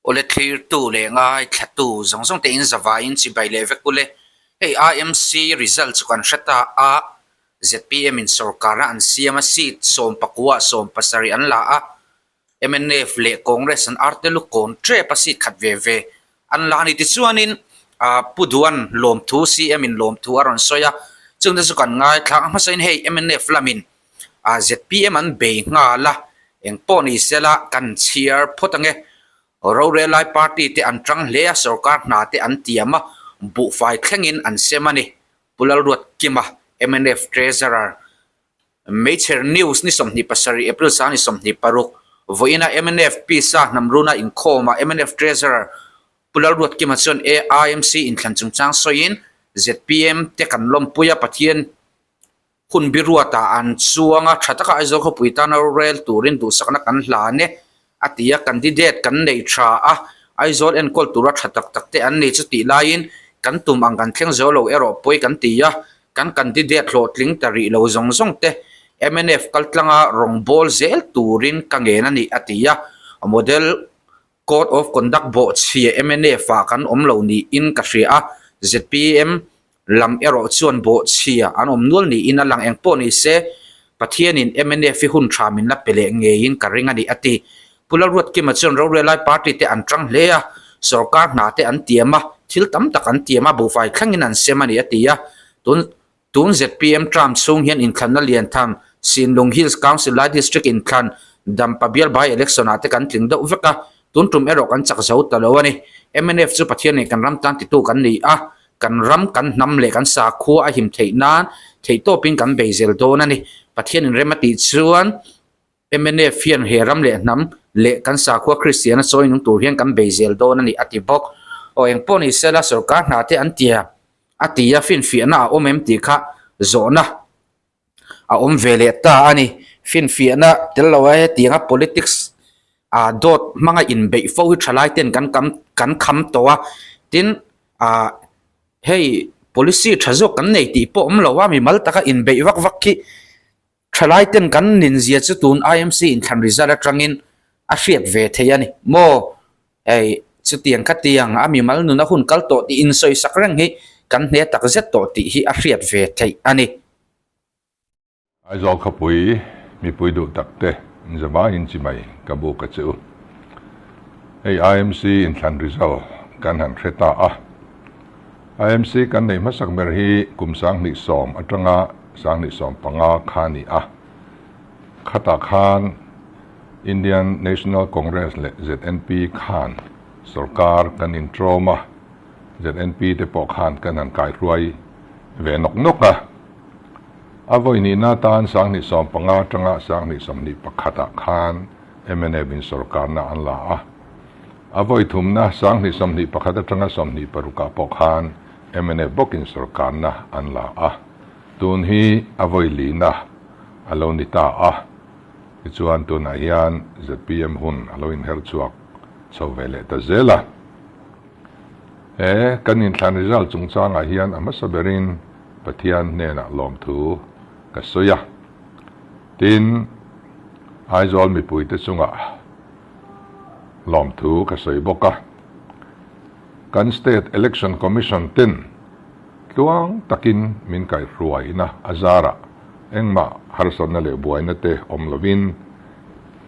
ole clear tu le ngai thatu zong te in zawa in chi bai le vek ule hey IMC results kan shata a ZPM in Sorkar an CM seat som pakwa som pasari an la a MNF le Congress an artelu kontre pasit khat ve an la ni ti chuanin a puduan lawm thu CM in lawm thu aron soya chung da chu kan ngai thlang ma sain hey MNF lamin a ZPM an be nga la eng poni sela kan cheer photange Rural Party te an trang lea Sorkar na te an tiama bu fai thlengin an semani pulal ruat kima MNF treasurer major news ni somni pasari April sa ni somni paruk voina MNF pisa namruna in khoma MNF treasurer pulal ruat kima chon IMC in thlanchungchang soin ZPM te kan lompuya pathian hun biruata an chuanga thataka aizo kho puitana rel turin du sakna kan hlane atia candidate kan nei tha a aizol en kol tura thatak takte an nei chuti lain kan tum ang kan thleng zo lo ero poi kan tia kan candidate hlotling tari lo zong te MNF kaltlanga rongbol zel turin kangena ni atia model code of conduct bo chia MNF fa kan omlo ni in ka hria ZPM lam ero chuan bo chia an omnul ni in alang engpo ni se pathian in MNF hun thamin la pele nge in ka ringa ni ati pulal ruat ki machon Rural Party te an trang lea Sorkar na te an tiama thil tam tak an tiama bu fai khangin an semani atia tun ZPM tram chung hian in khanna lian tham Sinlung Hills Council District in khan dampabial by election ate kan tling do veka tun tum erok an chak zau talawani MNF chu pathian ni kan ram tan ti tu kan ni a kan ram kan nam le kan sa khu a him thei nan thei to pin kan bezel do na ni pathian in remati chuan MNF fian heram le nam le kan sa khu Christian soin nung tur hian kan bezel do na ni atibok o eng poni sela Sorkar na te an tia atia fin fiana omem ti kha zona a om vele ta ani fin fiana telawa tinga politics a dot manga in be fo hi thalai ten kan kham towa tin a hey policy thazo kan nei ti po om lawa mi mal taka in be wak ki thalai ten kan nin zia chu tun IMC in than result atangin a hriat ve theiani mo ei chu tiang khatiang ami mal nu na hun kal to ti in soi sakrang hi kan ne tak zet to ti hi a hriat ve thei ani ai zo khapui mi pui du takte zaba in chi mai kabu ka chu ei IMC in than result kan han theta a IMC kan nei masak mer hi kumsang ni som atanga sang ni som panga khani a khata khan Indian National Congress le ZNP khan Sorkar kan in trauma ZNP te po khan kan an kai ruai ve nok a avoi ni na tan sang ni som panga tanga sang ni som ni pakhata khan MNF in Sorkar na an la a avoi thum na sang ni som ni pakhata tanga som ni paruka po khan MNF bokin Sorkar na an la a tun hi avoi li na alo ni ta a chuan tu na hian ZPM hun alo in her chuak chawele ta zela kanin than result chungchanga hian amasaberin pathian ne na lom thu ka soya tin aizol mi pui te chunga lom thu ka soi boka kan state election commission tin tuang takin min kai ruai na azara engma harson na le buai na te omlovin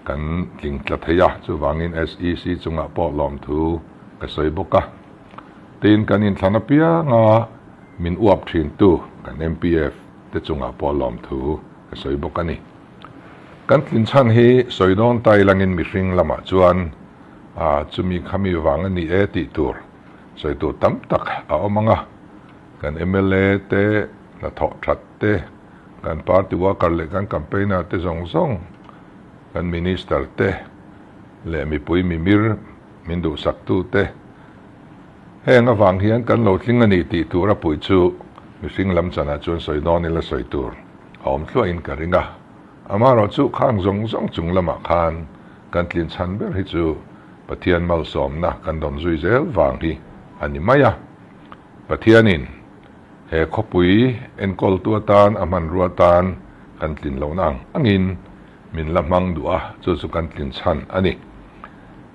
kan ling tlathaya chu wangin SEC chunga po lom thu ka soi boka tin kanin thanapia nga min uap thin tu kan MPF te chunga po lom thu ka soi boka ni kan tlin chan hi soidon tai langin mi hring lama chuan chumi khami wangani ti tur soi tu tam tak a omanga kan MLA te na tho that te kan party worker le kan campaigner te zong kan minister te le mi pui mi mir min du sak tu te henga wang hian kan lo tling ani ti tura pui chu mi sing lam chana chuan soi don ni la soi tur om thlo in ka ringa amaro chu khang zong chung lama khan kan tlin chan ber hi chu pathian mal som na kan dom zui zel wang hi ani maya pathianin he khopui en kol tu tan aman ruatan kan tlin lo nang angin min lamang dua chu kan tlin chan ani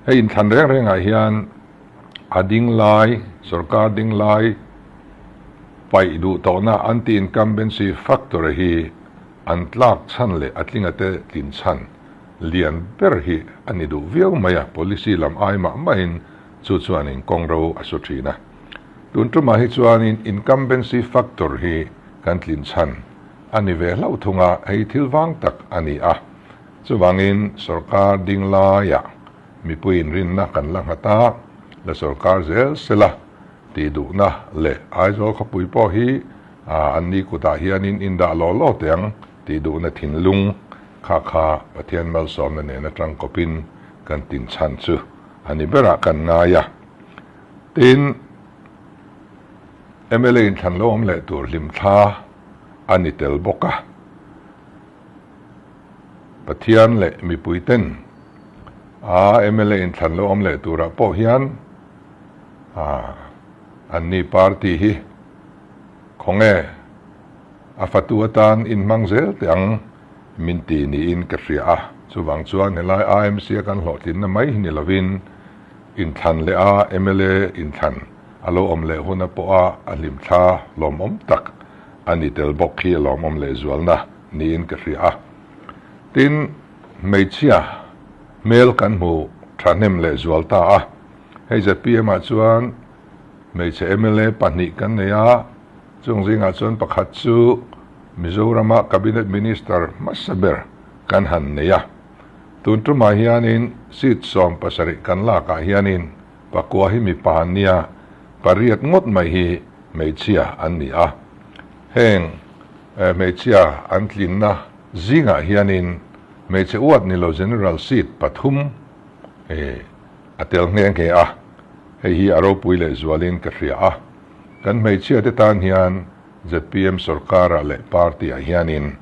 hei in than reng ah hian a ding lai Sorkar ding lai pai du tawna anti incumbency factor hi an tlak chan le atlinga te tin chan lian ber hi ani du viau maya policy lam ai ma main chu chuanin kongro asuthina tun tuma hi chuanin incumbency factor hi kan tlin chan ani ve hlau thunga hei thilwang tak ani a chuwangin Sorkar ding la ya mi puin rin na kan lang hata la Sorkar zel sela ti duhna le aizol khapui po hi anni kuta hianin inda lo teng ti duhna thin lung kha pathian mal som na ne na tang kopin kan tin chan chu ani bera kan nga ya tin MLA in than lawm le tur lim tha ani tel boka pathian le mi puiten MLA in than lawm le tura po hian anni party hi khonge afatuatan in mangzel tiang minti ni in kafria chuwang chuan helai IMC kan hlotin na mai ni lovin in than le MLA in than alo om le huna po alim tha lom om tak ani tel bok hi lom om le zualna ni in kafria tin meichia mel kan mu thanem le zualta hei ZPM chuan meiche MLA pani kan neya chungzinga chuan pakhat chu Mizorama cabinet minister masaber kan han neya tuntuma hianin sit som pasari kan la ka hianin pakwa hi mi pahania pariat ngot mai hi meichia an ni heng meichia an tlinna zinga hianin meiche uat ni lo general seat pathum atel nge nge hei hi aro puile zualin ka hria kan meichia te tan hian ZPM Sorkar le party a hianin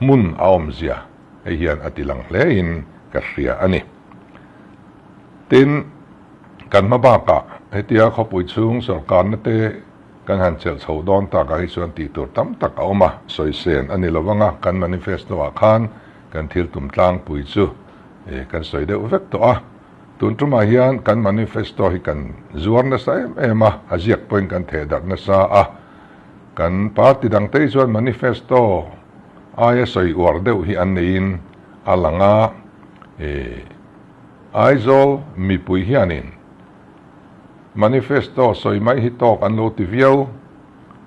mun aom zia hei hian atilang hlein ka hria ani tin kan mabaka hetia khopui chung Sorkar na te kan han chel chodon ta ka hi chuan ti tur tam tak aoma soisen ani lowanga kan manifesto a khan kan thil tum tlang pui chu kan soide uvek to tuntuma hian kan manifesto hi kan zuar na sa emaw aziak point kan the dar na sa kan party dang te chuan manifesto aya soi war deuh hi an nein alanga aizol mi pui hianin manifesto soi mai hi tok an lo ti viau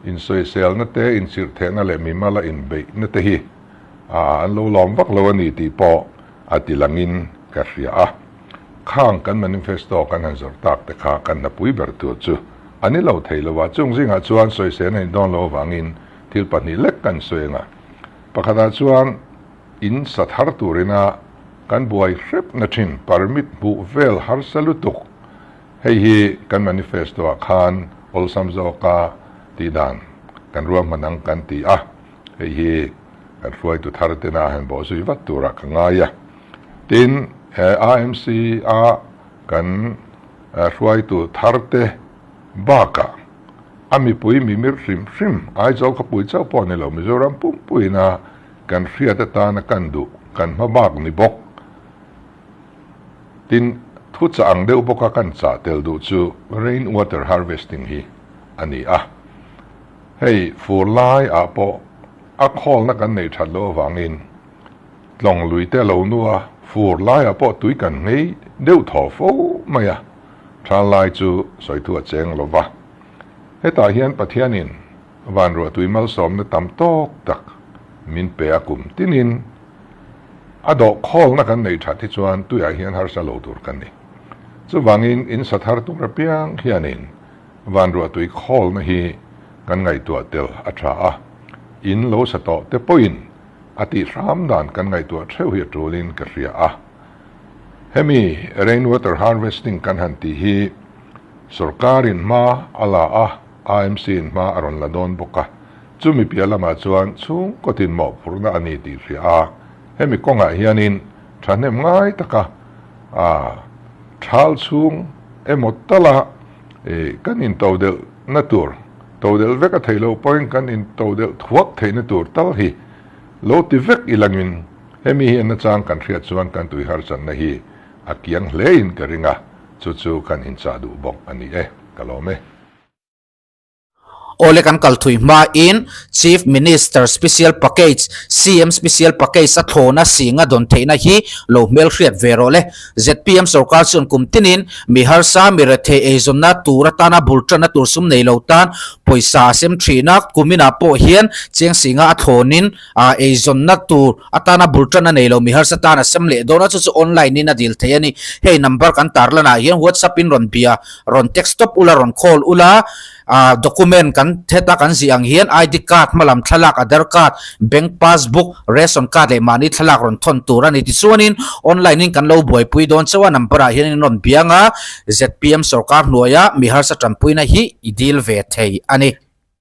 in Sawisel na te in sir the na le mi mala in be na te hi an lo lawm vak lo ani ti po atilangin ka hria khang kan manifesto kan han zor tak te kha kan na pui ber tu chu ani lo theilowa chungzinga chuan Sawisel nei don lo wangin thil pani lek kan soenga pakhata chuan in sathar turina kan buai hrep na thin permit bu vel har salutuk hei hi kan manifesto khan ol samzoka ti dan kan ruam manang kan ti hei hi kan fuai tu thar te na han bo sui wat tura kangaya tin IMC kan fuai tu thar te baka ami pui mi mir rim ai zo ka pui chau po ne lo Mizoram pui na kan hria ta ta na kan du kan mabak ni bok tin thu cha ang deuh boka kan cha tel du chu rain water harvesting hi ani hei fur lai po khol na kan nei that lo wangin long lui te lo nuwa fur lai po tui kan ngei deuh tho fo maya than lai chu soi tu cheng lo wa heta hian pathianin van ro tui mal som na tam tok tak min pe akum tinin ado khol na kan nei that thi chuan tu ya hian har sa lo tur kan ni chu wangin in sathar tu rapiang hianin van ro tui khol na hi kan ngai tu tel atha in lo sa to te point ati ram dan kan ngai tu theu hi trolin ka ria hemi rainwater harvesting kan han ti hi Sorkarin ma ala IMC in ma aron ladon boka chumi pialama chuan chung kotin mo purna ani ti ria hemi konga hianin thanem ngai taka thal chung emotala kan in todel natur todel veka thailo point kan in todel thuak theina tur tal hi lo ti vek ilangin hemi hi na chang kan thria chuan kan tui har chan na hi akiang hlein karinga chu kan in cha du bok ani kalome ole kan kalthui ma in Chief Minister Special Package CM Special Package a thona singa don theina hi lo mel hriat vero le ZPM Sorkar chun kumtinin mihar sa mirathe ezonna turatana bultrana tursum nei lo tan poisa sem thina kumina po hian cheng singa a thonin a ezonna tur atana bultrana nei lo mihar sa tana semle dona chu online ni na dil theiani hei number kan tarlana hian WhatsApp in ron bia ron text stop ula ron call ula document kan theta kan ziang hian ID card malam thalak Aadhaar card bank passbook ration card le mani thalak ron thon tura ni ti chuanin online in kan lo buai pui don chawa number a hian ron bianga ZPM Sorkar hnuaia mihar sa trampuina hi idil ve thei ani